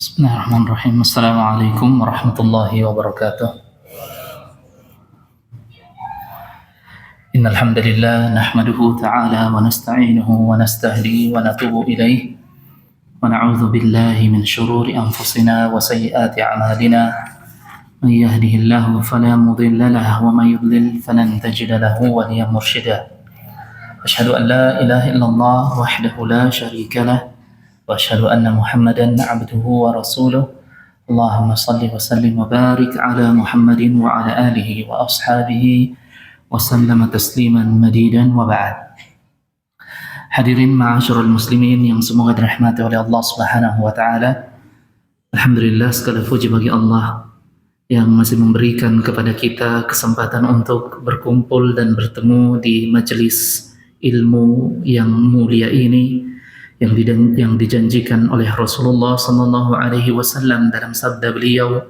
Bismillahirrahmanirrahim. Assalamualaikum warahmatullahi wabarakatuh. Innal hamdalillah nahmaduhu ta'ala wa nasta'inuhu wa nastahdi wa natubu ilayh wa na'udzu billahi min shururi anfusina wa sayyiati a'malina. Man yahdihillahu fala mudilla lahu wa man yudlil falan tajida lahu waliyyan mursyida. Asyhadu an la ilaha illallah wahdahu la syarika lah wa asyhadu anna Muhammadan 'abduhu wa rasuluh. Allahumma shalli wa sallim wa barik ala Muhammadin wa ala alihi wa ashabihi wa sallama tasliman madidan wa ba'd. Hadirin ma'asyiral muslimin yang semoga dirahmati oleh Allah Subhanahu wa taala. Alhamdulillah, segala puji bagi Allah yang masih memberikan kepada kita kesempatan untuk berkumpul dan bertemu di majelis ilmu yang mulia ini yang dijanjikan oleh Rasulullah sallallahu alaihi wasallam dalam sabda beliau,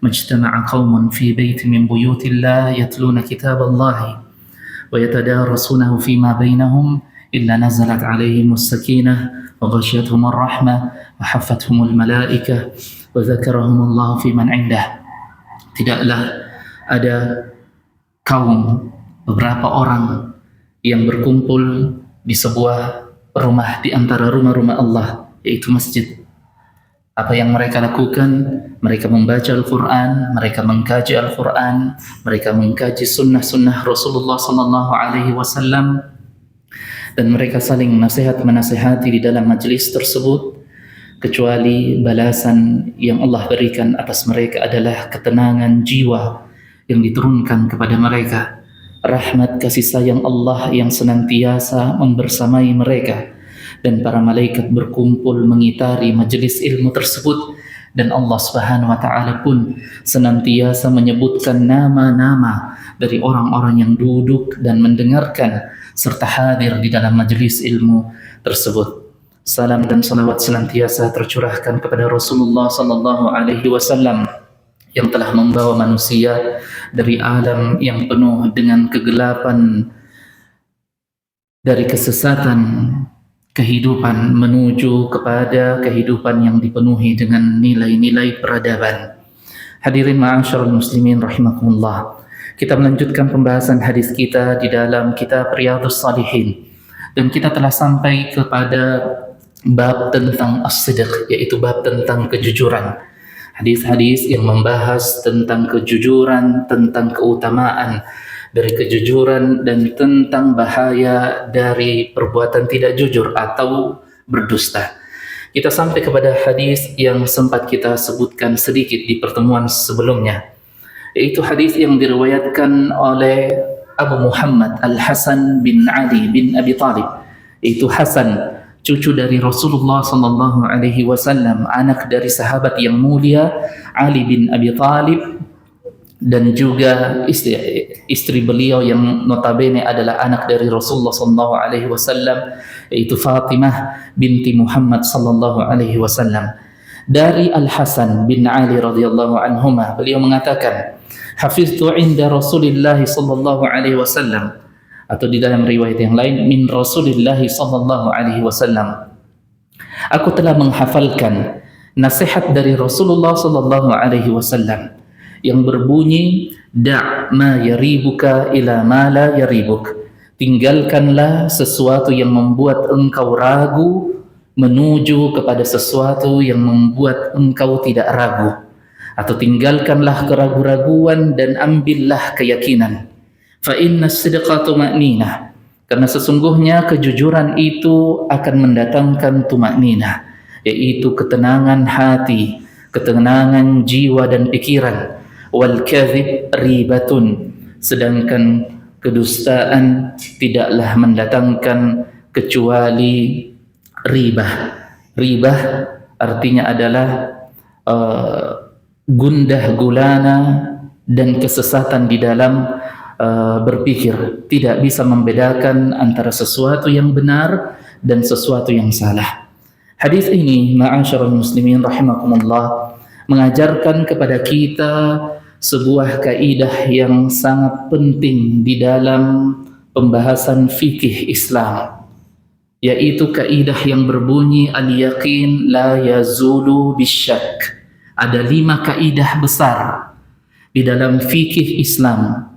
majtama'a qaumun fi baitin min buyutillah yatluna kitaballahi wa yatadarasunahu fima bainahum illa nazalat alaihimus sakinah wa ghasyiyatuhumur rahmah wa haffathumul malaikah wa dzakarahumullahu fi man indah. Tidaklah ada kaum, beberapa orang yang berkumpul di sebuah rumah di antara rumah-rumah Allah, yaitu masjid. Apa yang mereka lakukan? Mereka membaca Al-Quran, mereka mengkaji Al-Quran, mereka mengkaji sunnah-sunnah Rasulullah sallallahu alaihi wasallam, dan mereka saling menasihati di dalam majelis tersebut. Kecuali balasan yang Allah berikan atas mereka adalah ketenangan jiwa yang diturunkan kepada mereka, rahmat kasih sayang Allah yang senantiasa membersamai mereka, dan para malaikat berkumpul mengitari majelis ilmu tersebut, dan Allah Subhanahu wa taala pun senantiasa menyebutkan nama-nama dari orang-orang yang duduk dan mendengarkan serta hadir di dalam majelis ilmu tersebut. Salam dan salawat senantiasa tercurahkan kepada Rasulullah sallallahu alaihi wasallam yang telah membawa manusia dari alam yang penuh dengan kegelapan, dari kesesatan kehidupan menuju kepada kehidupan yang dipenuhi dengan nilai-nilai peradaban. Hadirin ma'asyiral muslimin rahimakumullah. Kita melanjutkan pembahasan hadis kita di dalam kitab Riyadhus Shalihin, dan kita telah sampai kepada bab tentang as-sidq, yaitu bab tentang kejujuran. Hadis-hadis yang membahas tentang kejujuran, tentang keutamaan dari kejujuran, dan tentang bahaya dari perbuatan tidak jujur atau berdusta. Kita sampai kepada hadis yang sempat kita sebutkan sedikit di pertemuan sebelumnya, yaitu hadis yang diriwayatkan oleh Abu Muhammad Al-Hasan bin Ali bin Abi Talib, yaitu Hasan, cucu dari Rasulullah sallallahu alaihi wasallam, anak dari sahabat yang mulia Ali bin Abi Talib, dan juga istri beliau yang notabene adalah anak dari Rasulullah sallallahu alaihi wasallam, yaitu Fatimah binti Muhammad sallallahu alaihi wasallam. Dari Al-Hasan bin Ali radhiyallahu anhuma, beliau mengatakan, hafiztu inda Rasulillah sallallahu alaihi wasallam, atau di dalam riwayat yang lain, min Rasulillah sallallahu alaihi wasallam, aku telah menghafalkan nasihat dari Rasulullah sallallahu alaihi wasallam yang berbunyi, da' ma yaribuka ila ma la yaribuk, tinggalkanlah sesuatu yang membuat engkau ragu menuju kepada sesuatu yang membuat engkau tidak ragu, atau tinggalkanlah keraguan-raguan dan ambillah keyakinan. Fa inna sidqa tuma'ninah, karena sesungguhnya kejujuran itu akan mendatangkan tuma'ninah, yaitu ketenangan hati, ketenangan jiwa dan pikiran. Wal kadhib ribatun, sedangkan kedustaan tidaklah mendatangkan kecuali ribah. Ribah artinya adalah gundah gulana dan kesesatan di dalam berpikir, tidak bisa membedakan antara sesuatu yang benar dan sesuatu yang salah. Hadis ini, ma'asyiral muslimin rahimakumullah, mengajarkan kepada kita sebuah kaidah yang sangat penting di dalam pembahasan fikih Islam, yaitu kaidah yang berbunyi al-yaqin la yazulu bisyak. Ada 5 kaidah besar di dalam fikih Islam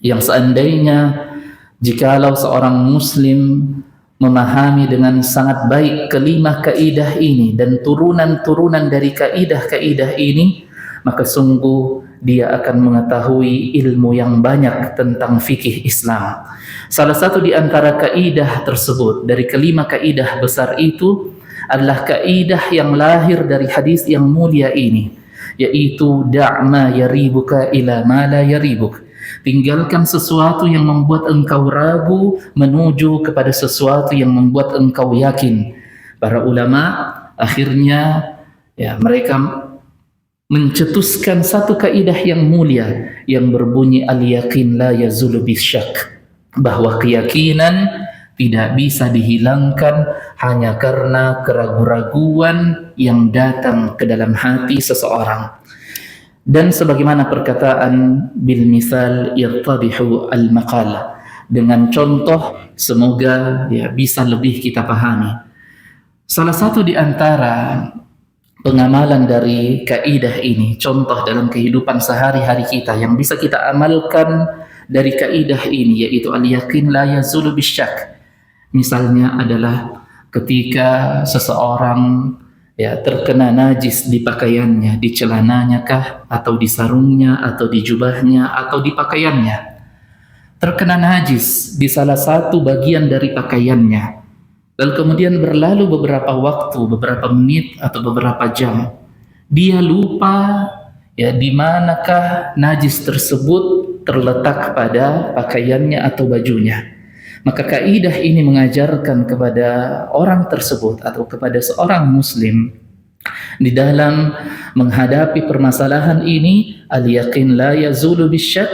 yang seandainya jikalau seorang muslim memahami dengan sangat baik kelima kaidah ini dan turunan-turunan dari kaidah-kaidah ini, maka sungguh dia akan mengetahui ilmu yang banyak tentang fikih Islam. Salah satu di antara kaidah tersebut dari kelima kaidah besar itu adalah kaidah yang lahir dari hadis yang mulia ini, yaitu da'ma yaribuka ila ma la yaribuk. Tinggalkan sesuatu yang membuat engkau ragu menuju kepada sesuatu yang membuat engkau yakin. Para ulama akhirnya mereka mencetuskan satu kaidah yang mulia yang berbunyi al-yaqin la yazulu bisyak, bahwa keyakinan tidak bisa dihilangkan hanya karena keraguan-raguan yang datang ke dalam hati seseorang. Dan sebagaimana perkataan bil misal yattadihu al maqal, dengan contoh semoga bisa lebih kita pahami. Salah satu di antara pengamalan dari kaidah ini, contoh dalam kehidupan sehari-hari kita yang bisa kita amalkan dari kaidah ini, yaitu al-yaqin la yazulu bisyak. Misalnya adalah ketika seseorang terkena najis di pakaiannya, di celananya kah, atau di sarungnya, atau di jubahnya, atau di pakaiannya. Terkena najis di salah satu bagian dari pakaiannya. Lalu kemudian berlalu beberapa waktu, beberapa menit, atau beberapa jam. Dia lupa di manakah najis tersebut terletak pada pakaiannya atau bajunya. Maka kaidah ini mengajarkan kepada orang tersebut atau kepada seorang muslim di dalam menghadapi permasalahan ini, al-yaqin la yazulu bisyak,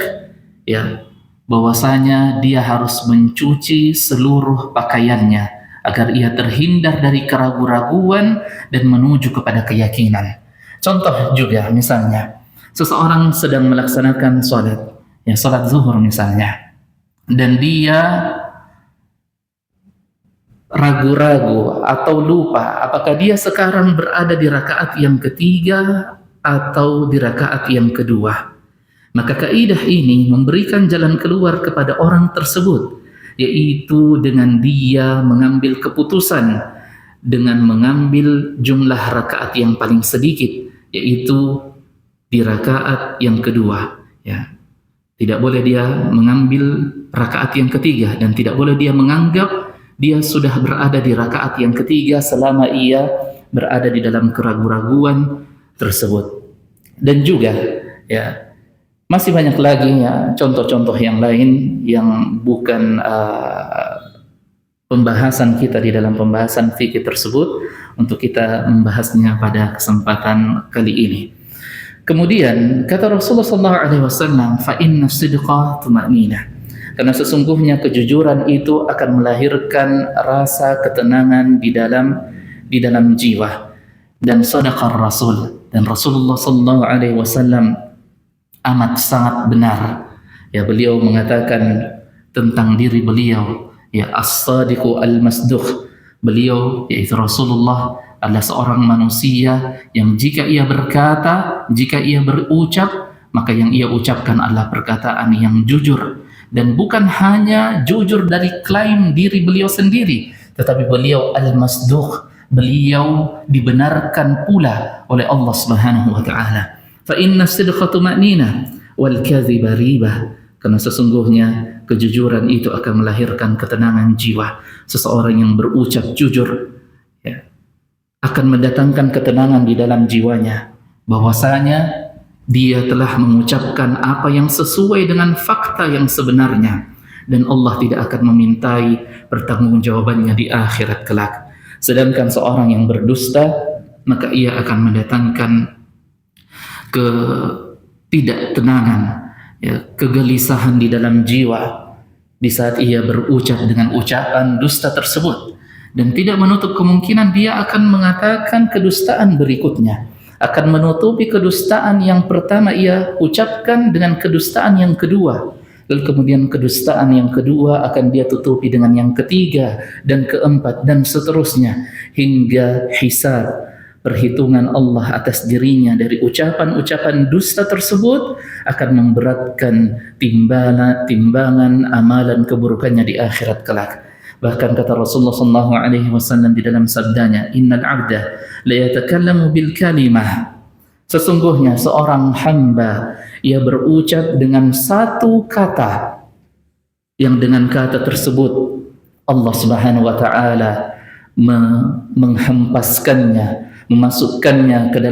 bahwasanya dia harus mencuci seluruh pakaiannya agar ia terhindar dari keraguan-raguan dan menuju kepada keyakinan. Contoh juga misalnya seseorang sedang melaksanakan salat zuhur misalnya, dan dia ragu-ragu atau lupa apakah dia sekarang berada di rakaat yang ketiga atau di rakaat yang kedua. Maka kaidah ini memberikan jalan keluar kepada orang tersebut, yaitu dengan dia mengambil keputusan dengan mengambil jumlah rakaat yang paling sedikit, yaitu di rakaat yang kedua. Tidak boleh dia mengambil rakaat yang ketiga, dan tidak boleh dia menganggap dia sudah berada di rakaat yang ketiga selama ia berada di dalam keraguan-raguan tersebut. Dan juga masih banyak lagi contoh-contoh yang lain yang bukan pembahasan kita di dalam pembahasan fikih tersebut untuk kita membahasnya pada kesempatan kali ini. Kemudian kata Rasulullah SAW, fa inna sidqa tuma'ninah. Karena sesungguhnya kejujuran itu akan melahirkan rasa ketenangan di dalam jiwa. Dan sadaqar Rasul, dan Rasulullah SAW amat sangat benar. Beliau mengatakan tentang diri beliau, as-sadiqu al-masduq. Beliau, yaitu Rasulullah, adalah seorang manusia yang jika ia berkata, jika ia berucap, maka yang ia ucapkan adalah perkataan yang jujur. Dan bukan hanya jujur dari klaim diri beliau sendiri, tetapi beliau al-masduq, beliau dibenarkan pula oleh Allah Subhanahu wa taala. Fa inna sidqa tuma'ninah wal kadhiba ribah. Karena sesungguhnya kejujuran itu akan melahirkan ketenangan jiwa. Seseorang yang berucap jujur akan mendatangkan ketenangan di dalam jiwanya, bahwasanya dia telah mengucapkan apa yang sesuai dengan fakta yang sebenarnya, dan Allah tidak akan memintai pertanggungjawabannya di akhirat kelak. Sedangkan seorang yang berdusta, maka ia akan mendatangkan ketidaktenangan ya, kegelisahan di dalam jiwa di saat ia berucap dengan ucapan dusta tersebut, dan tidak menutup kemungkinan dia akan mengatakan kedustaan berikutnya, akan menutupi kedustaan yang pertama ia ucapkan dengan kedustaan yang kedua, lalu kemudian kedustaan yang kedua akan dia tutupi dengan yang ketiga dan keempat dan seterusnya, hingga hisab, perhitungan Allah atas dirinya dari ucapan-ucapan dusta tersebut akan memberatkan timbangan amalan keburukannya di akhirat kelak. Bahkan kata Rasulullah SAW di dalam sabdanya, innal abda la yatakallamu bil kalimah, sesungguhnya seorang hamba ia berucap dengan satu kata, yang dengan kata tersebut Allah Subhanahu wa taala menghempaskannya, memasukkannya ke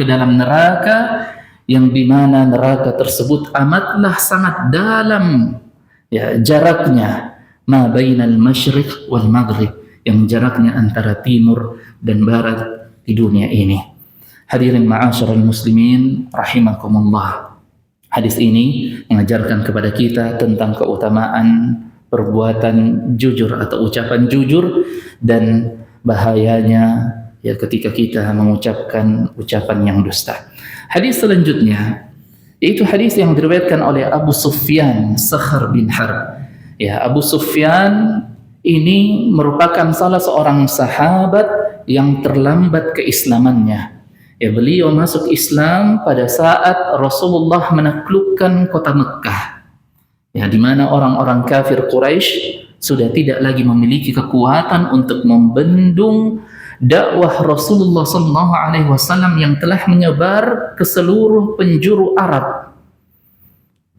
dalam neraka, yang dimana neraka tersebut amatlah sangat dalam, ya, jaraknya, ma bainal masyriq wal maghrib, yang jaraknya antara timur dan barat di dunia ini. Hadirin ma'asyiral muslimin rahimakumullah. Hadis ini mengajarkan kepada kita tentang keutamaan perbuatan jujur atau ucapan jujur, dan bahayanya ya ketika kita mengucapkan ucapan yang dusta. Hadis selanjutnya yaitu hadis yang diriwayatkan oleh Abu Sufyan Sakhr bin Harb. Ya, Abu Sufyan ini merupakan salah seorang sahabat yang terlambat keislamannya. Ya, beliau masuk Islam pada saat Rasulullah menaklukkan kota Mekkah. Ya, di mana orang-orang kafir Quraisy sudah tidak lagi memiliki kekuatan untuk membendung dakwah Rasulullah SAW yang telah menyebar ke seluruh penjuru Arab.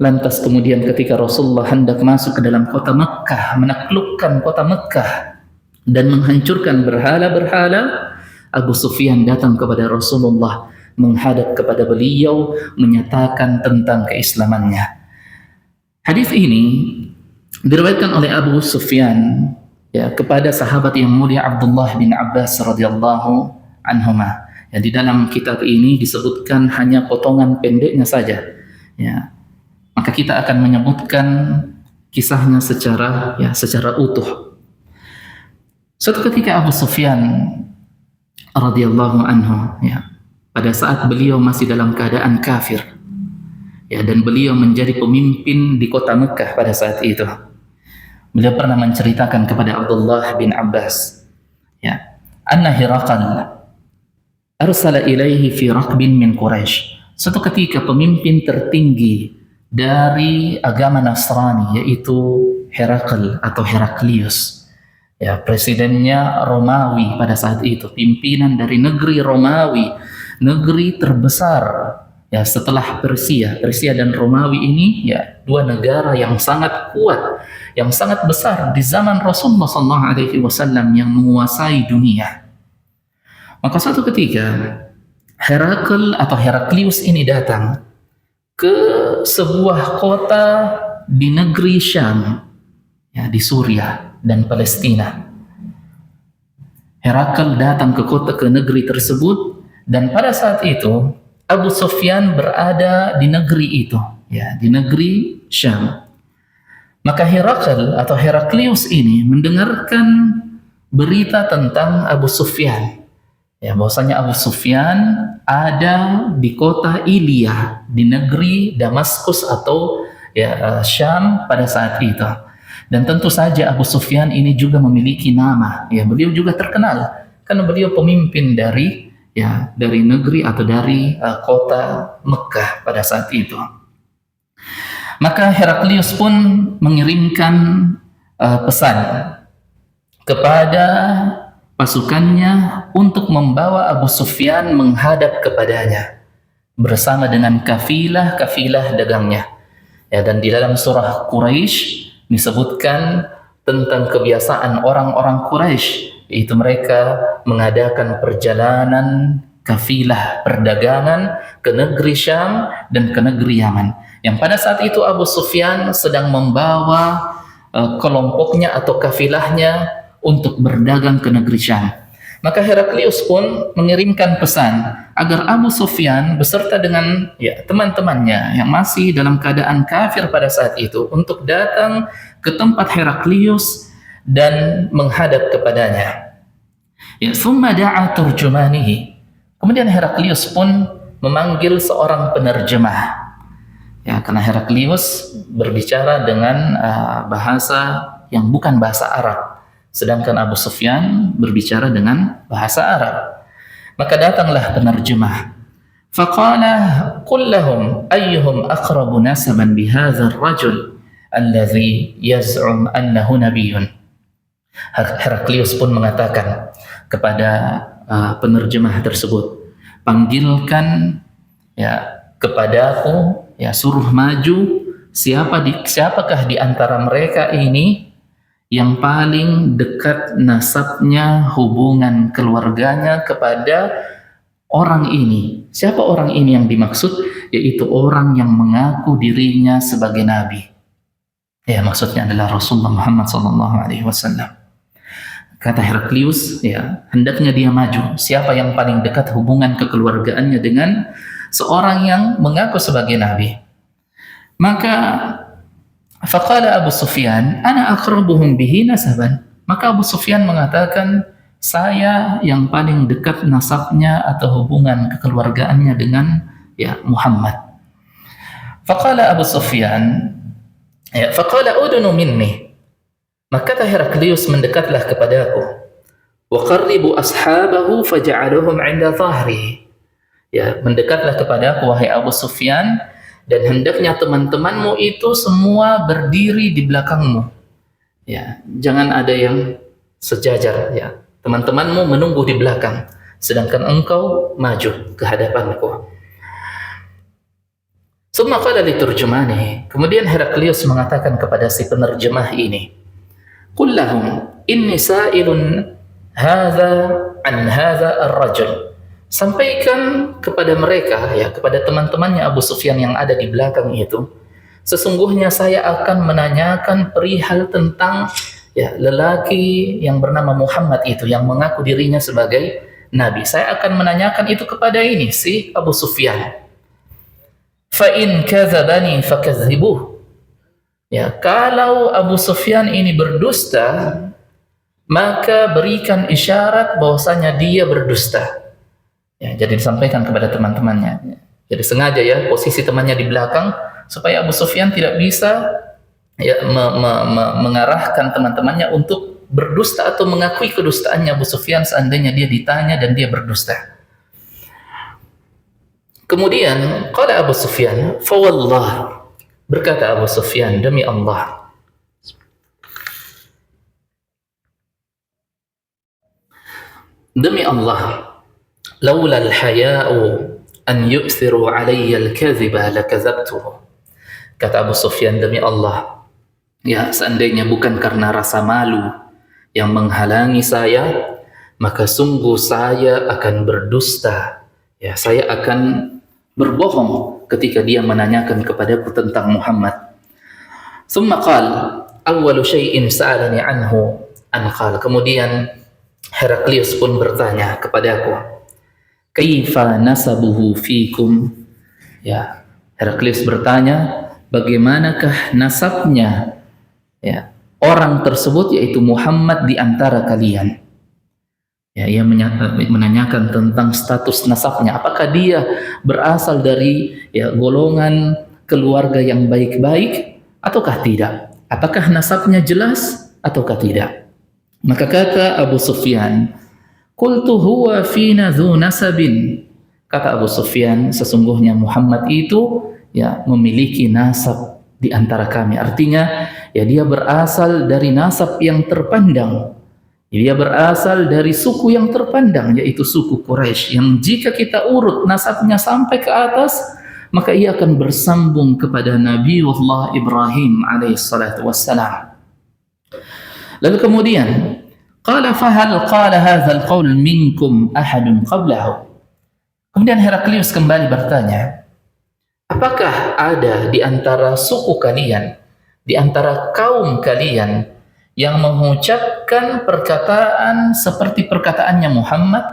Lantas kemudian ketika Rasulullah hendak masuk ke dalam kota Mekkah, menaklukkan kota Mekkah dan menghancurkan berhala-berhala, Abu Sufyan datang kepada Rasulullah, menghadap kepada beliau, menyatakan tentang keislamannya. Hadis ini diriwayatkan oleh Abu Sufyan ya kepada sahabat yang mulia Abdullah bin Abbas radhiyallahu anhuma. Ya, di dalam kitab ini disebutkan hanya potongan pendeknya saja. Ya. Maka kita akan menyebutkan kisahnya secara utuh. Suatu ketika Abu Sufyan radhiyallahu anhu, ya, pada saat beliau masih dalam keadaan kafir, ya, dan beliau menjadi pemimpin di kota Mekkah pada saat itu, beliau pernah menceritakan kepada Abdullah bin Abbas, ya, anna Hiraqal arsala ilaihi fi raqbin min Quraisy. Suatu ketika pemimpin tertinggi dari agama Nasrani, yaitu Herakl atau Heraklius, ya, presidennya Romawi pada saat itu, pimpinan dari negeri Romawi, negeri terbesar ya setelah Persia dan Romawi ini, ya, dua negara yang sangat kuat, yang sangat besar di zaman Rasulullah SAW yang menguasai dunia. Maka suatu ketika Herakl atau Heraklius ini datang ke sebuah kota di negeri Syam, ya, di Suriah dan Palestina. Herakl datang ke negeri tersebut, dan pada saat itu Abu Sufyan berada di negeri itu, ya, di negeri Syam. Maka Herakl atau Heraklius ini mendengarkan berita tentang Abu Sufyan. Ya, bahwasanya Abu Sufyan ada di kota Ilya di negeri Damaskus atau ya Syam pada saat itu. Dan tentu saja Abu Sufyan ini juga memiliki nama. Ya, beliau juga terkenal karena beliau pemimpin dari negeri atau dari kota Mekkah pada saat itu. Maka Heraklius pun mengirimkan pesan kepada pasukannya untuk membawa Abu Sufyan menghadap kepadanya bersama dengan kafilah dagangnya. Ya, dan di dalam surah Quraisy disebutkan tentang kebiasaan orang-orang Quraisy, yaitu mereka mengadakan perjalanan kafilah perdagangan ke negeri Syam dan ke negeri Yaman. Yang pada saat itu Abu Sufyan sedang membawa kelompoknya atau kafilahnya untuk berdagang ke negeri Syam. Maka Heraklius pun mengirimkan pesan agar Abu Sufyan beserta dengan teman-temannya yang masih dalam keadaan kafir pada saat itu untuk datang ke tempat Heraklius dan menghadap kepadanya. Thumma da'a turjumanihi. Kemudian Heraklius pun memanggil seorang penerjemah. Karena Heraklius berbicara dengan bahasa yang bukan bahasa Arab, sedangkan Abu Sufyan berbicara dengan bahasa Arab. Maka datanglah penerjemah. Faqala qul lahum ayyuhum aqrabu nasaban bihadzal rajul alladhi yaz'um annahu nabiyyun. Heraklius pun mengatakan kepada penerjemah tersebut, panggilkan kepadaku, suruh maju siapakah di antara mereka ini yang paling dekat nasabnya, hubungan keluarganya kepada orang ini. Siapa orang ini yang dimaksud? Yaitu orang yang mengaku dirinya sebagai nabi. Maksudnya adalah Rasulullah Muhammad SAW. Kata Heraklius, hendaknya dia maju. Siapa yang paling dekat hubungan kekeluargaannya dengan seorang yang mengaku sebagai nabi? Maka faqala Abu Sufyan, ana aqrabuhum bihi nasaban. Maka Abu Sufyan mengatakan, saya yang paling dekat nasabnya atau hubungan kekeluargaannya dengan Muhammad. Faqala Abu Sufyan, faqala udunu minni. Maka kata Heraklius, mendekatlah kepadaku. Wa qarribu ashabahu faja'aluhum 'inda dhahrihi. Mendekatlah kepadaku wahai Abu Sufyan, dan hendaknya teman-temanmu itu semua berdiri di belakangmu. Jangan ada yang sejajar. Teman-temanmu menunggu di belakang, sedangkan engkau maju ke hadapanku. Summa qala liturjumani. Kemudian Heraklius mengatakan kepada si penerjemah ini, qul lahum inni sa'ilun hadza an hadza ar-rajul. Sampaikan kepada mereka, kepada teman-temannya Abu Sufyan yang ada di belakang itu, sesungguhnya saya akan menanyakan perihal tentang lelaki yang bernama Muhammad itu, yang mengaku dirinya sebagai nabi. Saya akan menanyakan itu kepada ini, si Abu Sufyan. Fa in kadzabani fakazzibuh. Kalau Abu Sufyan ini berdusta, maka berikan isyarat bahwasanya dia berdusta. Jadi disampaikan kepada teman-temannya. Jadi sengaja posisi temannya di belakang supaya Abu Sufyan tidak bisa mengarahkan teman-temannya untuk berdusta atau mengakui kedustaannya Abu Sufyan seandainya dia ditanya dan dia berdusta. Kemudian qala Abu Sufyan, fa wallah, berkata Abu Sufyan, demi Allah, demi Allah, laula al-haya'u an yu'thiru 'alayya al-kadhiba lakadzabtuhu. Kata Abu Sufyan, demi Allah, seandainya bukan karena rasa malu yang menghalangi saya, maka sungguh saya akan berdusta. Saya akan berbohong ketika dia menanyakan kepadaku tentang Muhammad. Tsumma qala awwalu syai'in sa'alani anhu an qala. Kemudian Heraklius pun bertanya kepadaku, kaifa nasabuhu fikum? Heraklius bertanya, bagaimanakah nasabnya orang tersebut, yaitu Muhammad, di antara kalian? Ia menanyakan tentang status nasabnya. Apakah dia berasal dari golongan keluarga yang baik-baik ataukah tidak? Apakah nasabnya jelas ataukah tidak? Maka kata Abu Sufyan, qultu huwa fina dzu nasabin. Kata Abu Sufyan, sesungguhnya Muhammad itu memiliki nasab di antara kami. Artinya dia berasal dari nasab yang terpandang. Dia berasal dari suku yang terpandang, yaitu suku Quraisy, yang jika kita urut nasabnya sampai ke atas, maka ia akan bersambung kepada Nabiullah Ibrahim alaihissalatu wassalam. Lalu kemudian, qala fahal qala hadzal qaul minkum ahadun qablahu. Kemudian Heraklius kembali bertanya, apakah ada di antara suku kalian, di antara kaum kalian, yang mengucapkan perkataan seperti perkataannya Muhammad?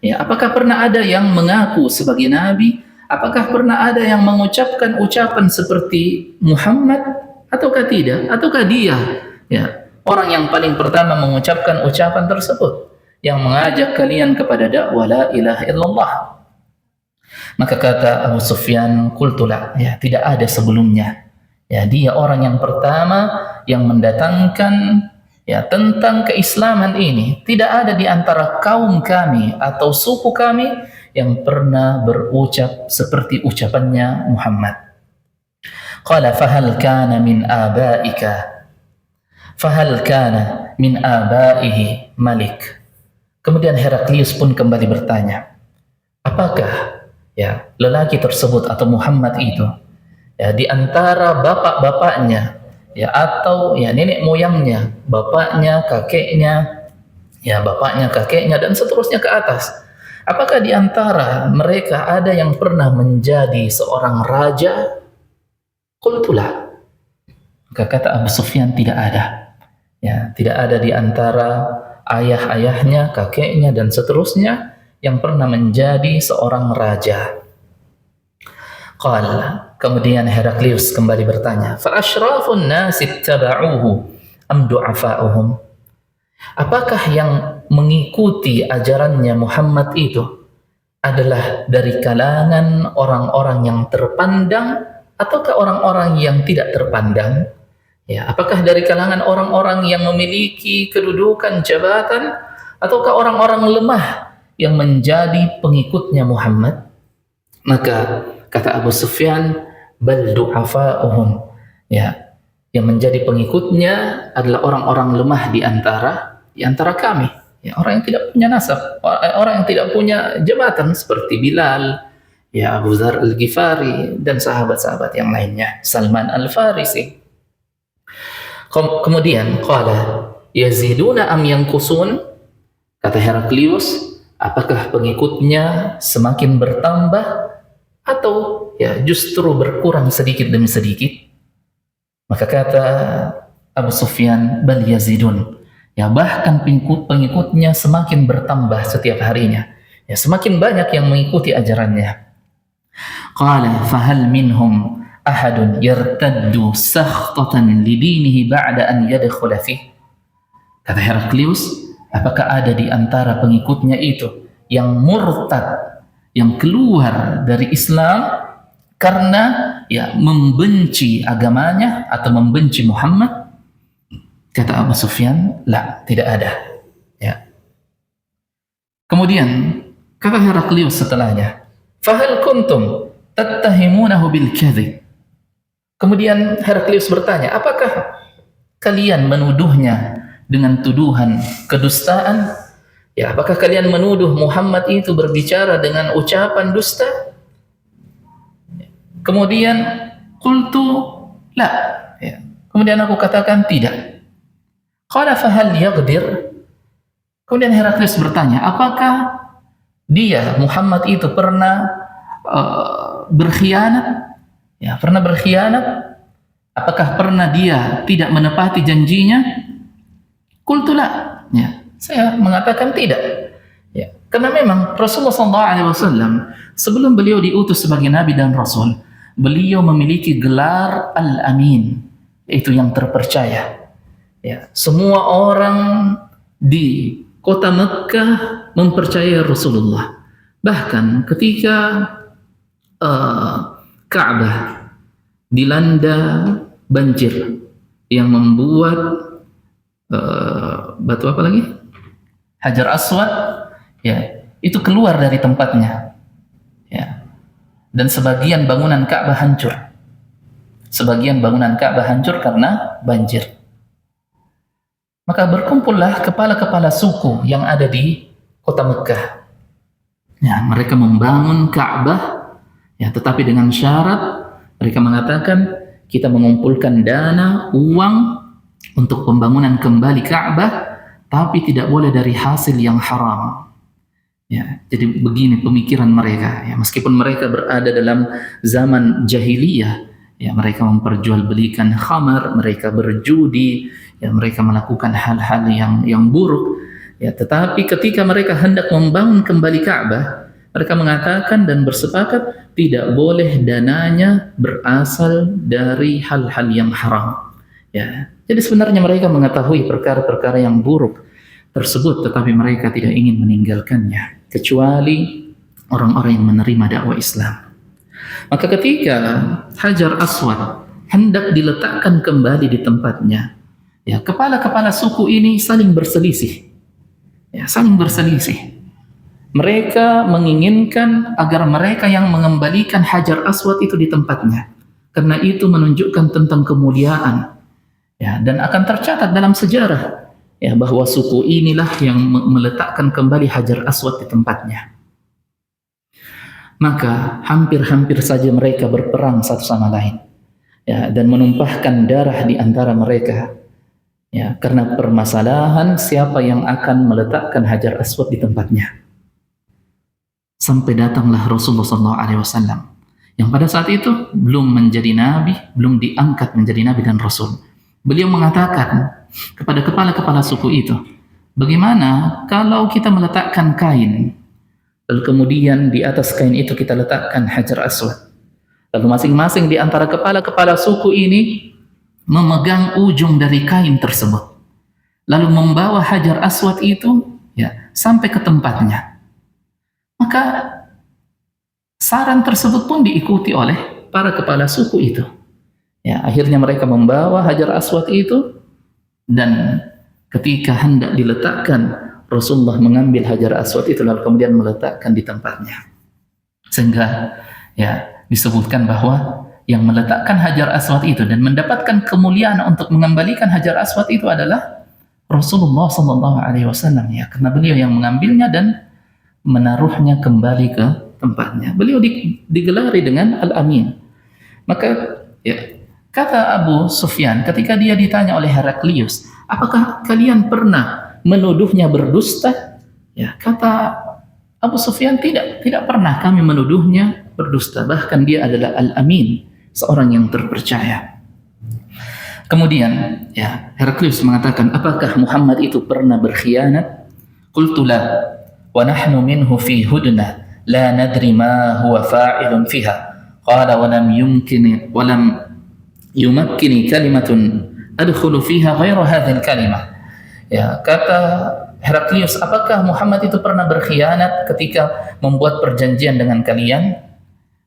Ya, apakah pernah ada yang mengaku sebagai nabi? Apakah pernah ada yang mengucapkan ucapan seperti Muhammad ataukah tidak? Ataukah dia ya orang yang paling pertama mengucapkan ucapan tersebut yang mengajak kalian kepada dakwah la ilaha illallah? Maka kata Abu Sufyan, qultula, ya tidak ada sebelumnya. Ya, dia orang yang pertama yang mendatangkan ya tentang keislaman ini. Tidak ada di antara kaum kami atau suku kami yang pernah berucap seperti ucapannya Muhammad. Qala fahal kana min abaika? Fahal kana min abaihi malik? Kemudian Heraklius pun kembali bertanya, apakah ya lelaki tersebut atau Muhammad itu ya di antara bapak-bapaknya ya atau ya nenek moyangnya, bapaknya, kakeknya, ya bapaknya, kakeknya dan seterusnya ke atas. Apakah di antara mereka ada yang pernah menjadi seorang raja? Qultulah. Maka kata Abu Sufyan, tidak ada. Ya, tidak ada di antara ayah-ayahnya, kakeknya dan seterusnya yang pernah menjadi seorang raja. Qala, kemudian Heraklius kembali bertanya, fa asyrafun nas ittaba'uhu am du'afa'uhum? Apakah yang mengikuti ajarannya Muhammad itu adalah dari kalangan orang-orang yang terpandang ataukah orang-orang yang tidak terpandang? Ya, apakah dari kalangan orang-orang yang memiliki kedudukan jabatan ataukah orang-orang lemah yang menjadi pengikutnya Muhammad? Maka kata Abu Sufyan, bal du'afa'uhum. Ya, yang menjadi pengikutnya adalah orang-orang lemah di antara kami. Ya, orang yang tidak punya nasab, orang yang tidak punya jabatan seperti Bilal, ya Abu Dzar Al-Ghifari dan sahabat-sahabat yang lainnya, Salman Al-Farisi. Kemudian qala yaziduna am yanqusun? Kata Heraklius, apakah pengikutnya semakin bertambah atau ya justru berkurang sedikit demi sedikit? Maka kata Abu Sufyan, bal yazidun. Ya, bahkan pengikutnya semakin bertambah setiap harinya. Ya, semakin banyak yang mengikuti ajarannya. Qala fahal minhum ahadun yartaddu sakhtatan lidinihi ba'da an yadkhula fih? Kata Heraklius, apakah ada di antara pengikutnya itu yang murtad, yang keluar dari Islam karena ya membenci agamanya atau membenci Muhammad? Kata Abu Sufyan, la, tidak ada. Ya. Kemudian kata Heraklius setelahnya, fahal kuntum tattahimunahu bil kadhib? Kemudian Heraklius bertanya, apakah kalian menuduhnya dengan tuduhan kedustaan? Ya, apakah kalian menuduh Muhammad itu berbicara dengan ucapan dusta? Kemudian qultu la. Ya. Kemudian aku katakan tidak. Qala fahal yaghdir? Kemudian Heraklius bertanya, apakah dia Muhammad itu pernah berkhianat? Ya, pernah berkhianat? Apakah pernah dia tidak menepati janjinya? Qultu la. Ya, saya mengatakan tidak. Ya, karena memang Rasulullah SAW sebelum beliau diutus sebagai nabi dan rasul, beliau memiliki gelar Al-Amin, yaitu yang terpercaya. Ya, semua orang di kota Mekkah mempercayai Rasulullah. Bahkan ketika Ka'bah dilanda banjir yang membuat batu apa lagi? Hajar Aswad, ya, itu keluar dari tempatnya. Ya. Dan sebagian bangunan Ka'bah hancur. Sebagian bangunan Ka'bah hancur karena banjir. Maka berkumpullah kepala-kepala suku yang ada di kota Mekkah. Ya, mereka membangun Ka'bah, ya, tetapi dengan syarat mereka mengatakan kita mengumpulkan dana, uang untuk pembangunan kembali Ka'bah, tapi tidak boleh dari hasil yang haram. Ya, jadi begini pemikiran mereka. Ya, meskipun mereka berada dalam zaman jahiliyah, Ya, mereka memperjualbelikan khamar, mereka berjudi, ya, mereka melakukan hal-hal yang buruk. Ya, tetapi ketika mereka hendak membangun kembali Ka'bah, mereka mengatakan dan bersepakat tidak boleh dananya berasal dari hal-hal yang haram. Ya, jadi sebenarnya mereka mengetahui perkara-perkara yang buruk tersebut, tetapi mereka tidak ingin meninggalkannya, kecuali orang-orang yang menerima dakwah Islam. Maka ketika Hajar Aswad hendak diletakkan kembali di tempatnya, ya, kepala-kepala suku ini saling berselisih. Ya, saling berselisih. Mereka menginginkan agar mereka yang mengembalikan Hajar Aswad itu di tempatnya, karena itu menunjukkan tentang kemuliaan, ya, dan akan tercatat dalam sejarah, ya, bahwa suku inilah yang meletakkan kembali Hajar Aswad di tempatnya. Maka hampir-hampir saja mereka berperang satu sama lain, ya, dan menumpahkan darah di antara mereka, ya, karena permasalahan siapa yang akan meletakkan Hajar Aswad di tempatnya. Sampai datanglah Rasulullah SAW, yang pada saat itu belum menjadi nabi, belum diangkat menjadi nabi dan rasul. Beliau mengatakan kepada kepala-kepala suku itu, bagaimana kalau kita meletakkan kain, lalu kemudian di atas kain itu kita letakkan Hajar Aswad. Lalu masing-masing di antara kepala-kepala suku ini memegang ujung dari kain tersebut. Lalu membawa Hajar Aswad itu, ya, sampai ke tempatnya. Maka saran tersebut pun diikuti oleh para kepala suku itu. Ya, akhirnya mereka membawa Hajar Aswad itu, dan ketika hendak diletakkan, Rasulullah mengambil Hajar Aswad itu lalu kemudian meletakkan di tempatnya. Sehingga, ya, disebutkan bahwa yang meletakkan Hajar Aswad itu dan mendapatkan kemuliaan untuk mengembalikan Hajar Aswad itu adalah Rasulullah SAW, ya, karena beliau yang mengambilnya dan menaruhnya kembali ke tempatnya. Beliau digelari dengan Al-Amin. Maka, ya, kata Abu Sufyan ketika dia ditanya oleh Heraklius, apakah kalian pernah menuduhnya berdusta? Ya, kata Abu Sufyan, tidak pernah kami menuduhnya berdusta, bahkan dia adalah Al-Amin, seorang yang terpercaya. Kemudian, ya, Heraklius mengatakan, apakah Muhammad itu pernah berkhianat? Qultu la, wa nahnu minhu fi hudna, la nadri ma huwa fa'ilun fiha. Qala wa lam yumakkini kalimatun adkhulu fiha ghairu hadhihi kalimah. Ya, kata Heraklius, apakah Muhammad itu pernah berkhianat ketika membuat perjanjian dengan kalian?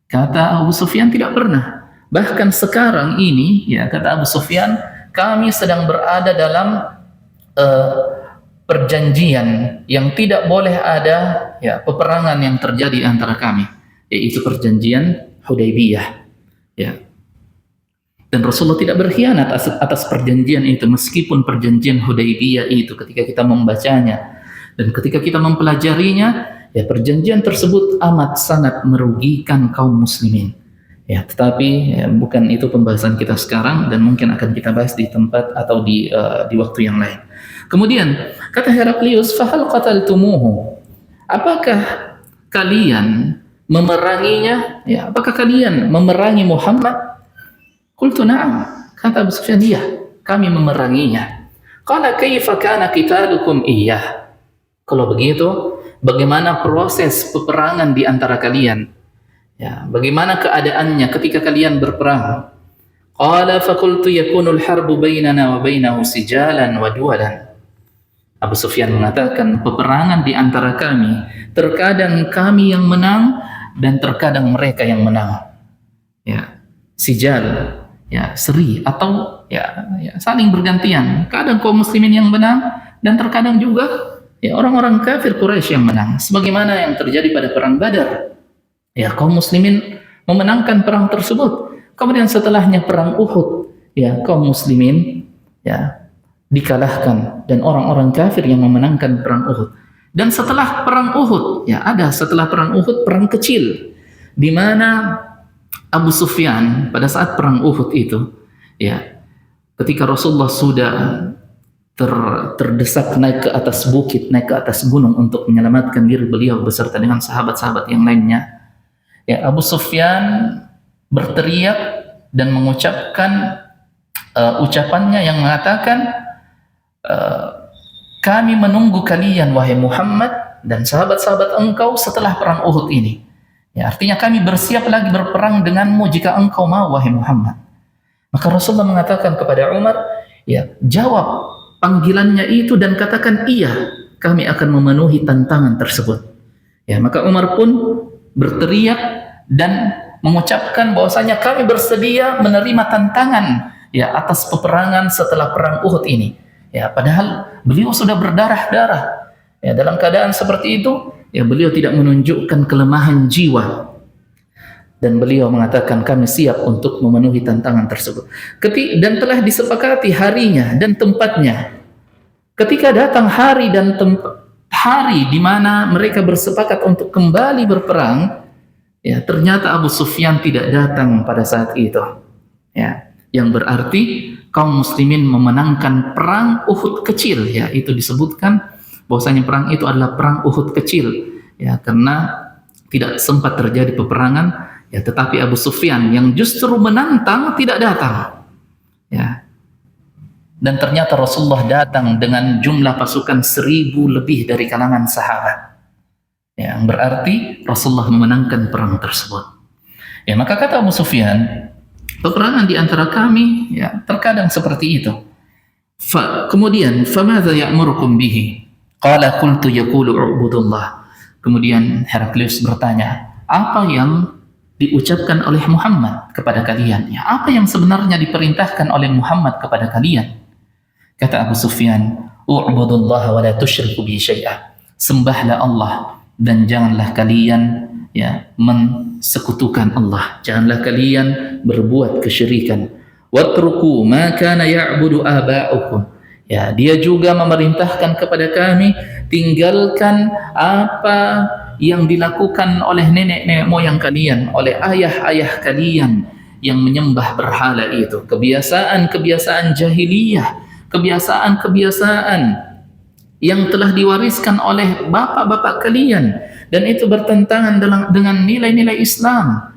Kata Abu Sufyan, tidak pernah. Bahkan sekarang ini, ya, kata Abu Sufyan, kami sedang berada dalam perjanjian yang tidak boleh ada, ya, peperangan yang terjadi antara kami, yaitu perjanjian Hudaybiyah. Ya. Dan Rasulullah tidak berkhianat atas perjanjian itu, meskipun perjanjian Hudaybiyah itu ketika kita membacanya dan ketika kita mempelajarinya, ya, perjanjian tersebut amat sangat merugikan kaum muslimin. Ya, tetapi, ya, bukan itu pembahasan kita sekarang dan mungkin akan kita bahas di tempat atau di waktu yang lain. Kemudian kata Heraklius, fahal qataltumuhu? Apakah kalian memeranginya? Ya, apakah kalian memerangi Muhammad? Qultu na'am. Kata Abu Sufyan, iya, kami memeranginya. Qala kaifa kana qitalukum iyyah? Kalau begitu, bagaimana proses peperangan di antara kalian? Ya, bagaimana keadaannya ketika kalian berperang? Qala faqultu yakunul harbu bainana wa bainahu sijalan wa duwalan. Abu Sufyan mengatakan, peperangan di antara kami, terkadang kami yang menang dan terkadang mereka yang menang. Ya, sijal, ya, seri, atau, ya, saling bergantian. Kadang kaum muslimin yang menang dan terkadang juga, ya, orang-orang kafir Quraisy yang menang. Sebagaimana yang terjadi pada perang Badar. Ya, kaum muslimin memenangkan perang tersebut. Kemudian setelahnya perang Uhud, ya, kaum muslimin, ya, dikalahkan dan orang-orang kafir yang memenangkan perang Uhud. Dan setelah perang Uhud, ya, ada setelah perang Uhud perang kecil di mana Abu Sufyan pada saat perang Uhud itu, ya, ketika Rasulullah sudah terdesak naik ke atas bukit, naik ke atas gunung untuk menyelamatkan diri beliau beserta dengan sahabat-sahabat yang lainnya, ya, Abu Sufyan berteriak dan mengucapkan ucapannya yang mengatakan, kami menunggu kalian wahai Muhammad dan sahabat-sahabat engkau setelah perang Uhud ini. Ya, artinya kami bersiap lagi berperang denganmu jika engkau mau wahai Muhammad. Maka Rasulullah mengatakan kepada Umar, ya, jawab panggilannya itu dan katakan iya, kami akan memenuhi tantangan tersebut. Ya, maka Umar pun berteriak dan mengucapkan bahwasanya kami bersedia menerima tantangan ya atas peperangan setelah perang Uhud ini. Ya, padahal beliau sudah berdarah-darah. Ya, dalam keadaan seperti itu, ya beliau tidak menunjukkan kelemahan jiwa. Dan beliau mengatakan kami siap untuk memenuhi tantangan tersebut. Dan telah disepakati harinya dan tempatnya. Ketika datang hari dan hari di mana mereka bersepakat untuk kembali berperang, ya ternyata Abu Sufyan tidak datang pada saat itu. Ya, yang berarti kaum muslimin memenangkan perang Uhud kecil. Ya, itu disebutkan bahwasanya perang itu adalah perang Uhud kecil. Ya, karena tidak sempat terjadi peperangan. Ya, tetapi Abu Sufyan yang justru menantang tidak datang. Ya. Dan ternyata Rasulullah datang dengan jumlah pasukan 1000 lebih dari kalangan sahabat. Ya, yang berarti Rasulullah memenangkan perang tersebut. Ya, maka kata Abu Sufyan, peperangan di antara kami ya terkadang seperti itu. Kemudian, famadza ya'murukum bihi? Qala qultu yaqulu u'budullah. Kemudian Heraklius bertanya, apa yang diucapkan oleh Muhammad kepada kalian? Ya, apa yang sebenarnya diperintahkan oleh Muhammad kepada kalian? Kata Abu Sufyan, u'budullah wa la tusyriku bi syai'a. Sembahlah Allah dan janganlah kalian ya mensekutukan Allah. Janganlah kalian berbuat kesyirikan. Watruku ma kana ya'budu aba'ukum. Ya, dia juga memerintahkan kepada kami tinggalkan apa yang dilakukan oleh nenek-nenek moyang kalian, oleh ayah-ayah kalian yang menyembah berhala itu. Kebiasaan-kebiasaan jahiliyah, kebiasaan-kebiasaan yang telah diwariskan oleh bapak-bapak kalian, dan itu bertentangan dengan nilai-nilai Islam.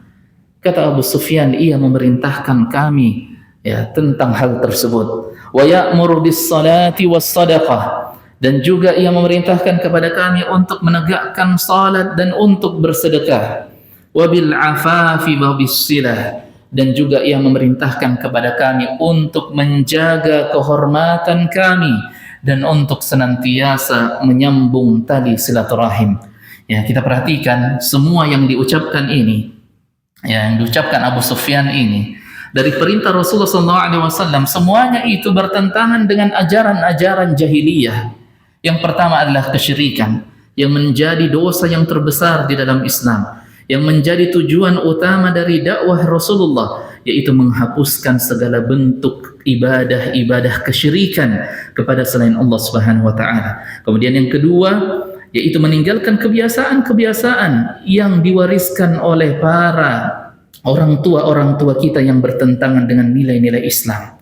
Kata Abu Sufyan, ia memerintahkan kami ya tentang hal tersebut. Wa ya'muru bis-salati was-sadaqah. Dan juga ia memerintahkan kepada kami untuk menegakkan salat dan untuk bersedekah. Wabil afafi wa bis-silah. Dan juga ia memerintahkan kepada kami untuk menjaga kehormatan kami dan untuk senantiasa menyambung tali silaturahim. Ya, kita perhatikan semua yang diucapkan ini, ya, yang diucapkan Abu Sufyan ini dari perintah Rasulullah SAW, semuanya itu bertentangan dengan ajaran-ajaran jahiliyah. Yang pertama adalah kesyirikan, yang menjadi dosa yang terbesar di dalam Islam, yang menjadi tujuan utama dari dakwah Rasulullah, yaitu menghapuskan segala bentuk ibadah-ibadah kesyirikan kepada selain Allah Subhanahu wa taala. Kemudian yang kedua, yaitu meninggalkan kebiasaan-kebiasaan yang diwariskan oleh para orang tua kita yang bertentangan dengan nilai-nilai Islam.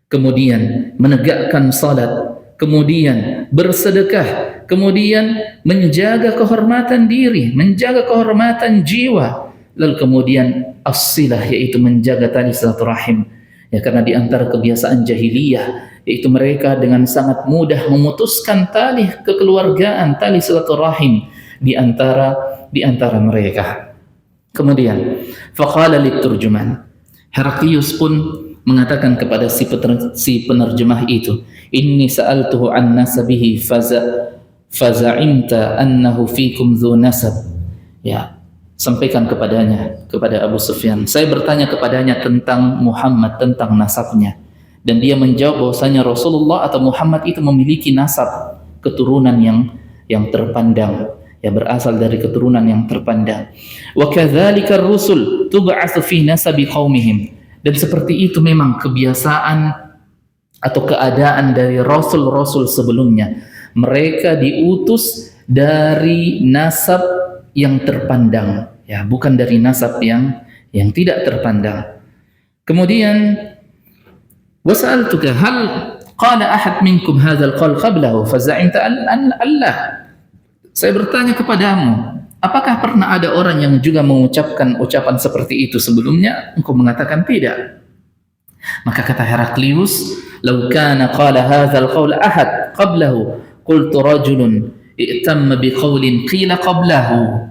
Kemudian menegakkan salat, kemudian bersedekah, kemudian menjaga kehormatan diri, menjaga kehormatan jiwa, lalu kemudian as-silah, yaitu menjaga tali silaturahim. Ya, karena di antara kebiasaan jahiliyah yaitu mereka dengan sangat mudah memutuskan tali kekeluargaan, tali silaturahim di antara mereka. Kemudian faqala liturjuman, Heraklius pun mengatakan kepada si penerjemah itu, inni sa'altuhu an nasabihi faza'imta annahu fikum dzu nasab. Ya, sampaikan kepadanya, kepada Abu Sufyan, saya bertanya kepadanya tentang Muhammad, tentang nasabnya, dan dia menjawab bahwasanya Rasulullah atau Muhammad itu memiliki nasab, keturunan yang terpandang, ya, berasal dari keturunan yang terpandang. Wa kadzalika ar-rusul tub'atsu fi nasabi qaumihim. Dan seperti itu memang kebiasaan atau keadaan dari rasul-rasul sebelumnya. Mereka diutus dari nasab yang terpandang, ya, bukan dari nasab yang tidak terpandang. Kemudian wasa'altuka hal qala ahad minkum hadzal qaul qablahu faza'imta an Allah. Saya bertanya kepadamu, Apakah pernah ada orang yang juga mengucapkan ucapan seperti itu sebelumnya? Engkau mengatakan tidak. Maka kata Heraklius, "Lau kana qala hadzal qaul ahad qablahu, qultu rajulun i'tamma biqaulin qila qablahu."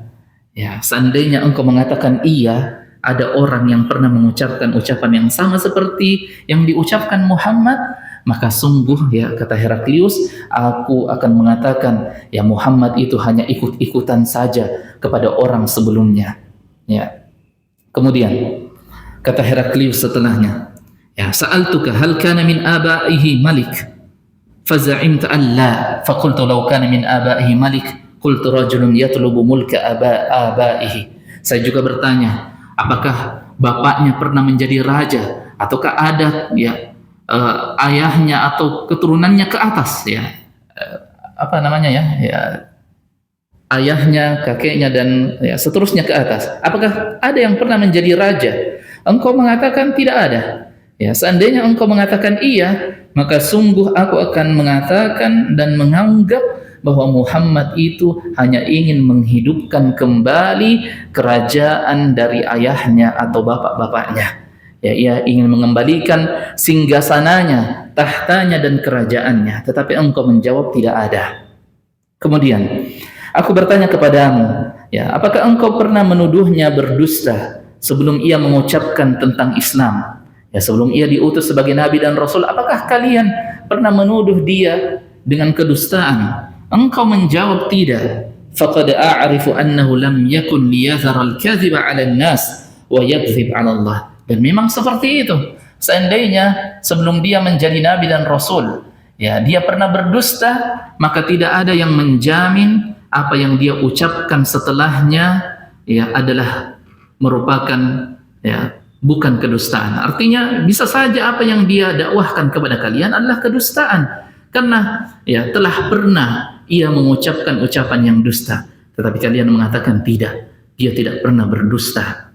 Ya, seandainya engkau mengatakan iya, ada orang yang pernah mengucapkan ucapan yang sama seperti yang diucapkan Muhammad, maka sungguh ya kata Heraklius, aku akan mengatakan ya Muhammad itu hanya ikut-ikutan saja kepada orang sebelumnya. Ya. Kemudian kata Heraklius setelahnya, ya sa'altuka hal kana min abaihi malik faza'imta an la faqultu law kana min abaihi malik qultu rajulun yatlubu mulka abaihi. Saya juga bertanya, apakah bapaknya pernah menjadi raja ataukah ada ya ayahnya atau keturunannya ke atas ya apa namanya ya ayahnya, kakeknya dan ya seterusnya ke atas. Apakah ada yang pernah menjadi raja? Engkau mengatakan tidak ada. Ya, seandainya engkau mengatakan iya, maka sungguh aku akan mengatakan dan menganggap bahwa Muhammad itu hanya ingin menghidupkan kembali kerajaan dari ayahnya atau bapak-bapaknya. Ya, ia ingin mengembalikan singgasananya, tahtanya dan kerajaannya. Tetapi engkau menjawab tidak ada. Kemudian aku bertanya kepadamu, ya, apakah engkau pernah menuduhnya berdusta sebelum ia mengucapkan tentang Islam? Ya, sebelum ia diutus sebagai nabi dan rasul, apakah kalian pernah menuduh dia dengan kedustaan? Engkau menjawab tidak. Faqad a'rifu annahu lam yakun liyazhara al-kadhiba 'ala an-nas wa yakdzib 'ala Allah. Dan memang seperti itu. Seandainya sebelum dia menjadi nabi dan rasul, ya, dia pernah berdusta, maka tidak ada yang menjamin apa yang dia ucapkan setelahnya ya adalah merupakan ya bukan kedustaan. Artinya bisa saja apa yang dia dakwahkan kepada kalian adalah kedustaan karena ya telah pernah ia mengucapkan ucapan yang dusta, tetapi kalian mengatakan tidak, dia tidak pernah berdusta.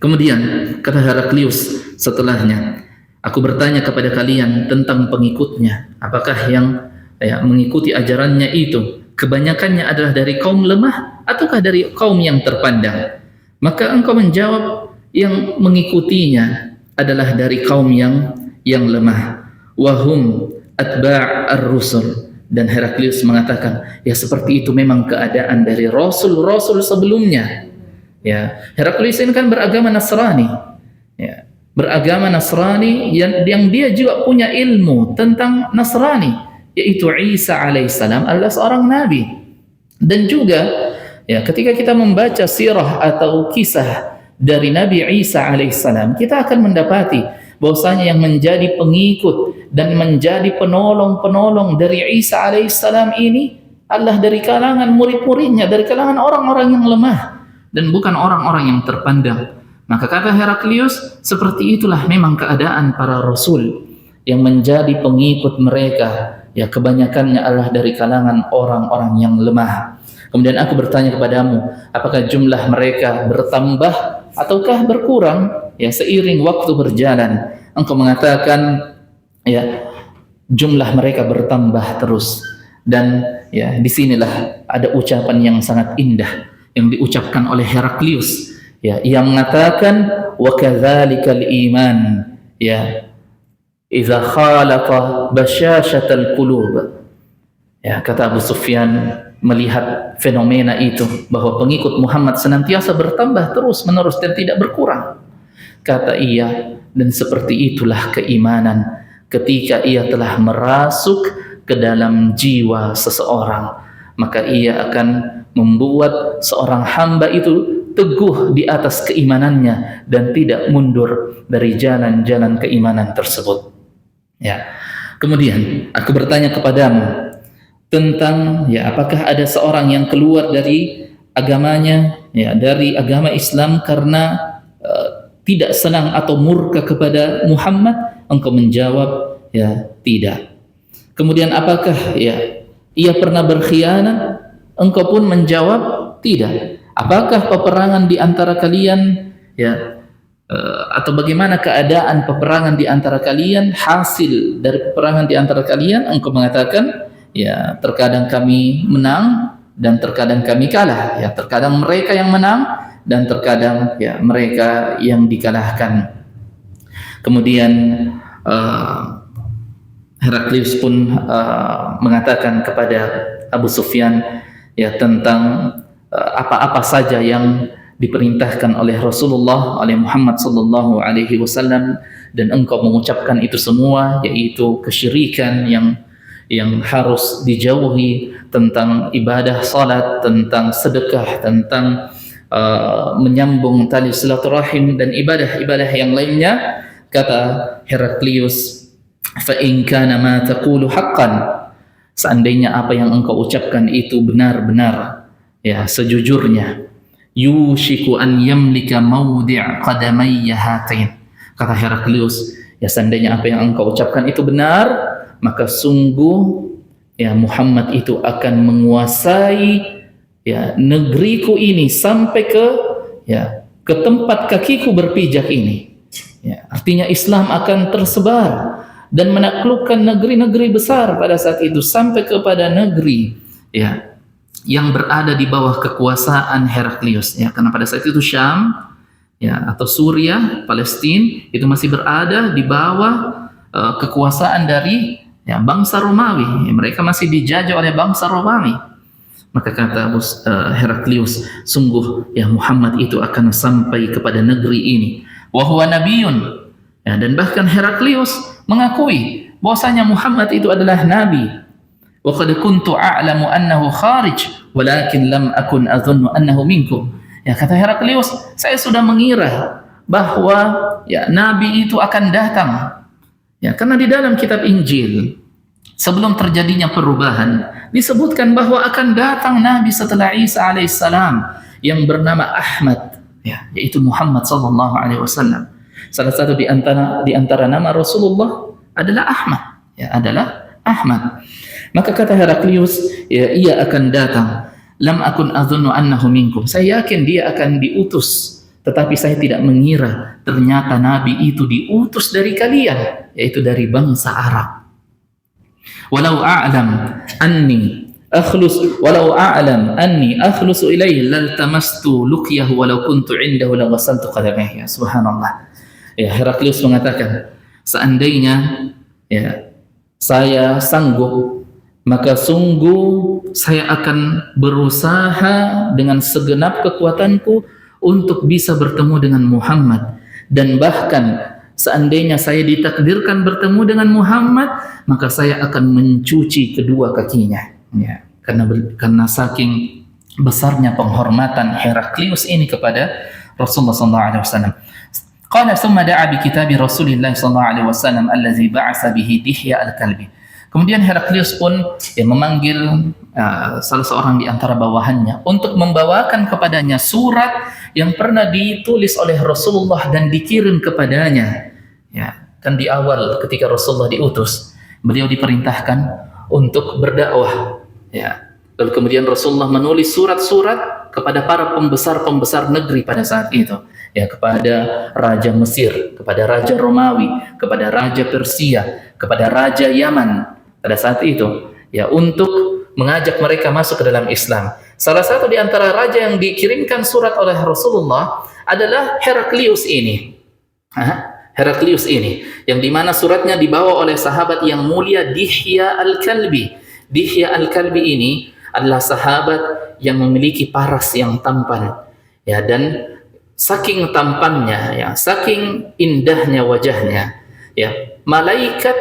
Kemudian kata Heraklius setelahnya, aku bertanya kepada kalian tentang pengikutnya, apakah yang ya, mengikuti ajarannya itu kebanyakannya adalah dari kaum lemah ataukah dari kaum yang terpandang? Maka engkau menjawab yang mengikutinya adalah dari kaum yang lemah. Wahum atba' ar-rusul. Dan Heraklius mengatakan, ya seperti itu memang keadaan dari rasul-rasul sebelumnya. Ya, Heraklius ini kan beragama Nasrani. Ya, beragama Nasrani yang dia juga punya ilmu tentang Nasrani, yaitu Isa alaihissalam adalah seorang nabi. Dan juga ya ketika kita membaca sirah atau kisah dari Nabi Isa alaihissalam, kita akan mendapati bahwasanya yang menjadi pengikut dan menjadi penolong-penolong dari Isa alaihissalam ini adalah dari kalangan murid-muridnya, dari kalangan orang-orang yang lemah dan bukan orang-orang yang terpandang. Maka kata Heraklius, seperti itulah memang keadaan para rasul yang menjadi pengikut mereka. Ya, kebanyakannya adalah dari kalangan orang-orang yang lemah. Kemudian aku bertanya kepadamu, apakah jumlah mereka bertambah ataukah berkurang ya seiring waktu berjalan? Engkau mengatakan ya jumlah mereka bertambah terus. Dan ya disinilah ada ucapan yang sangat indah yang diucapkan oleh Heraklius. Ya, ia mengatakan wa kadzalikal iman ya idza khalaqa basyashatal qulub. Ya, kata Abu Sufyan melihat fenomena itu bahwa pengikut Muhammad senantiasa bertambah terus-menerus dan tidak berkurang. Kata ia, dan seperti itulah keimanan ketika ia telah merasuk ke dalam jiwa seseorang, maka ia akan membuat seorang hamba itu teguh di atas keimanannya dan tidak mundur dari jalan-jalan keimanan tersebut. Ya. Kemudian aku bertanya kepadamu tentang ya apakah ada seorang yang keluar dari agamanya ya dari agama Islam karena tidak senang atau murka kepada Muhammad? Engkau menjawab ya tidak. Kemudian apakah ya ia pernah berkhianat? Engkau pun menjawab tidak. Apakah peperangan di antara kalian ya atau bagaimana keadaan peperangan di antara kalian, hasil dari peperangan di antara kalian? Engkau mengatakan ya terkadang kami menang dan terkadang kami kalah, ya terkadang mereka yang menang dan terkadang ya mereka yang dikalahkan. Kemudian Heraklius pun mengatakan kepada Abu Sufyan ya tentang apa-apa saja yang diperintahkan oleh Rasulullah, oleh Muhammad sallallahu alaihi wasallam, dan engkau mengucapkan itu semua, yaitu kesyirikan yang harus dijauhi, tentang ibadah salat, tentang sedekah, tentang menyambung tali silaturahim dan ibadah-ibadah yang lainnya. Kata Heraklius, fa in kana ma taqulu haqqan, seandainya apa yang engkau ucapkan itu benar-benar ya sejujurnya, yushiku an yamlika mawdi' qadamayya hatain, kata Heraklius, ya seandainya apa yang engkau ucapkan itu benar, maka sungguh ya Muhammad itu akan menguasai ya negeriku ini sampai ke tempat kakiku berpijak ini. Ya, artinya Islam akan tersebar dan menaklukkan negeri-negeri besar pada saat itu sampai kepada negeri ya yang berada di bawah kekuasaan Heraklius, ya karena pada saat itu Syam ya atau Suriah, Palestina itu masih berada di bawah kekuasaan dari ya bangsa Romawi, ya, mereka masih dijajah oleh bangsa Romawi. Maka kata Heraklius, sungguh ya Muhammad itu akan sampai kepada negeri ini, wa huwa nabiyyun, ya, dan bahkan Heraklius mengakui bahwasanya Muhammad itu adalah nabi. Wa qad kuntu a'lamu annahu kharij walakin lam akun adhunnu annahu minkum. Ya kata Heraklius, saya sudah mengira bahwa ya nabi itu akan datang. Ya karena di dalam kitab Injil sebelum terjadinya perubahan disebutkan bahwa akan datang nabi setelah Isa alaihissalam yang bernama Ahmad, ya yaitu Muhammad sallallahu alaihi wasallam. Salah satu di antara nama Rasulullah adalah Ahmad, ya adalah Ahmad. Maka kata Heraklius, ya ia akan datang. Lam akun adhunnu annahu minkum. Saya yakin dia akan diutus, tetapi saya tidak mengira ternyata nabi itu diutus dari kalian, yaitu dari bangsa Arab. Walau a'lam anni akhlusu ilaihi laltamastu luqyahu walau kuntu indahu laghasaltu qadamaihi. Subhanallah. Ya Heraklius mengatakan, seandainya ya saya sanggup, maka sungguh saya akan berusaha dengan segenap kekuatanku untuk bisa bertemu dengan Muhammad, dan bahkan seandainya saya ditakdirkan bertemu dengan Muhammad, maka saya akan mencuci kedua kakinya, ya karena saking besarnya penghormatan Heraklius ini kepada Rasulullah SAW. Qala thumma da'a bi kitabi Rasulillah sallallahu alaihi wasallam allazi ba'atsa bihi Dihya al-Kalbi. Kemudian Heraklius pun memanggil salah seorang di antara bawahannya untuk membawakan kepadanya surat yang pernah ditulis oleh Rasulullah dan dikirim kepadanya. Ya, kan di awal ketika Rasulullah diutus, beliau diperintahkan untuk berdakwah. Ya. Lalu kemudian Rasulullah menulis surat-surat kepada para pembesar-pembesar negeri pada saat itu. Ya, kepada Raja Mesir, kepada Raja Romawi, kepada Raja Persia, kepada Raja Yaman pada saat itu, ya untuk mengajak mereka masuk ke dalam Islam. Salah satu di antara raja yang dikirimkan surat oleh Rasulullah adalah Heraklius ini. Heraklius ini, yang dimana suratnya dibawa oleh sahabat yang mulia Dihya al-Kalbi. Dihya al-Kalbi ini adalah sahabat yang memiliki paras yang tampan, ya, dan saking tampannya, ya, saking indahnya wajahnya, ya, malaikat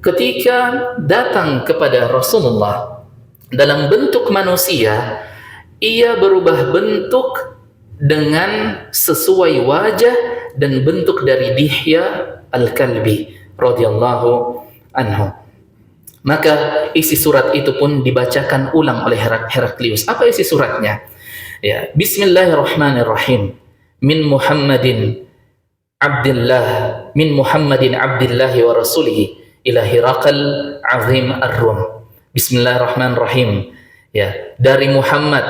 ketika datang kepada Rasulullah dalam bentuk manusia, ia berubah bentuk dengan sesuai wajah dan bentuk dari Dihya al-Kalbi radhiyallahu anhu. Maka isi surat itu pun dibacakan ulang oleh Heraklius. Apa isi suratnya? Ya, Bismillahirrahmanirrahim. Min Muhammadin Abdillahi wa rasulihi ila Hiraqal azim ar-Rum. Bismillahirrahmanirrahim. Ya, dari Muhammad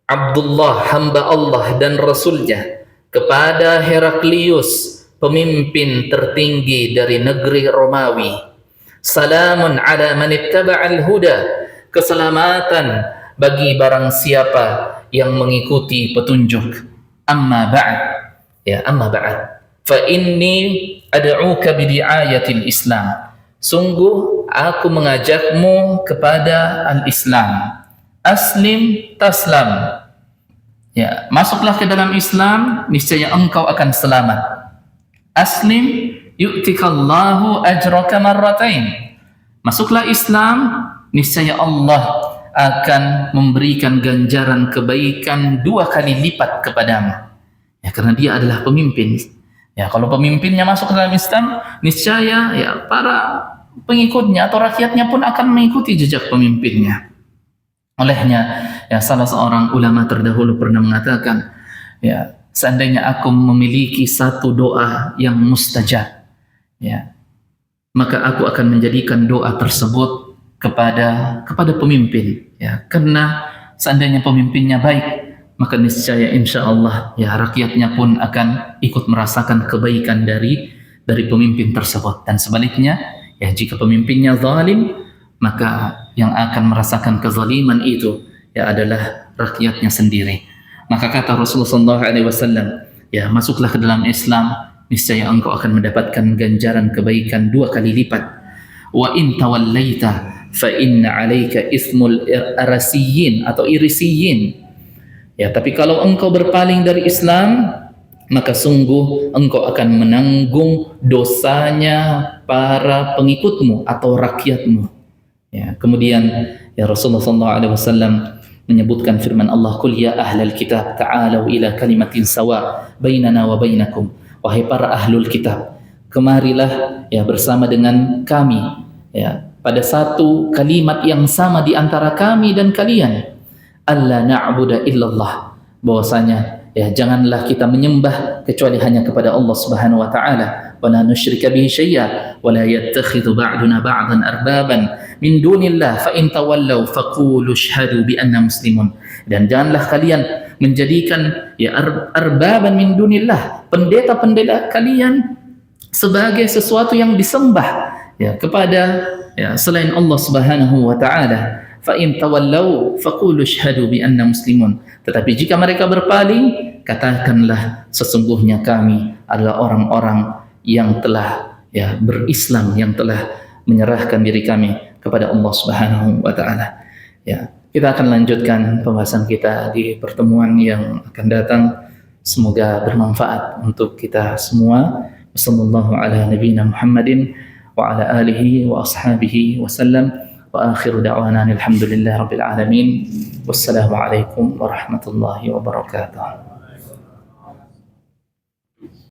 Abdullah, hamba Allah dan Rasulnya, kepada Heraklius, pemimpin tertinggi dari negeri Romawi. Salamun ala man ittaba'al huda. Keselamatan bagi barang siapa yang mengikuti petunjuk. Amma ba'd, ya, amma ba'd, fa inni ad'uka bidi'ayatil Islam. Sungguh aku mengajakmu kepada al-Islam. Aslim taslam. Ya, masuklah ke dalam Islam, niscaya engkau akan selamat. Aslim yu'tikallahu ajraka marratain. Masuklah Islam, niscaya Allah akan memberikan ganjaran kebaikan 2 kali lipat kepadamu. Ya, karena dia adalah pemimpin. Ya, kalau pemimpinnya masuk ke dalam Islam, niscaya ya para pengikutnya atau rakyatnya pun akan mengikuti jejak pemimpinnya. Olehnya, ya, salah seorang ulama terdahulu pernah mengatakan, ya, seandainya aku memiliki satu doa yang mustajab, ya, maka aku akan menjadikan doa tersebut kepada pemimpin, ya, karena seandainya pemimpinnya baik, maka niscaya insya Allah ya rakyatnya pun akan ikut merasakan kebaikan dari pemimpin tersebut. Dan sebaliknya, ya, jika pemimpinnya zalim, maka yang akan merasakan kezaliman itu ya adalah rakyatnya sendiri. Maka kata Rasulullah SAW, ya, masuklah ke dalam Islam, niscaya engkau akan mendapatkan ganjaran kebaikan 2 kali lipat. Wa in tawallaita fa inna 'alaika ismul arasiyin atau irisiyin. Ya, tapi kalau engkau berpaling dari Islam, maka sungguh engkau akan menanggung dosanya para pengikutmu atau rakyatmu. Ya, kemudian ya Rasulullah SAW menyebutkan firman Allah, "Qul ya ahlal kitab ta'alu ila kalimatin sawa bainana wa bainakum." Wahai para ahlul kitab, kemarilah ya bersama dengan kami ya pada satu kalimat yang sama di antara kami dan kalian. Alla na'budu illallah, bahwasanya ya janganlah kita menyembah kecuali hanya kepada Allah Subhanahu wa taala, wa la nusyrika bihi syai'a wa la yattakhidhu ba'duna ba'dan arbaban min dunillah fa in tawallaw faqulu ashhadu bi anna muslimun. Dan janganlah kalian menjadikan ya arbaban min dunillah, pendeta-pendeta kalian sebagai sesuatu yang disembah ya kepada ya selain Allah Subhanahu wa taala. Fa in tawallaw faqulu ashhadu bi anna muslimun. Tetapi jika mereka berpaling, katakanlah sesungguhnya kami adalah orang-orang yang telah ya berislam, yang telah menyerahkan diri kami kepada Allah Subhanahu wa taala. Ya, kita akan lanjutkan pembahasan kita di pertemuan yang akan datang. Semoga bermanfaat untuk kita semua. Wassallallahu ala nabiyyina Muhammadin wa ala alihi wa ashabihi wasallam. Wa akhiru da'wana alhamdulillahi rabbil alamin. Wassalamu alaikum warahmatullahi wabarakatuh.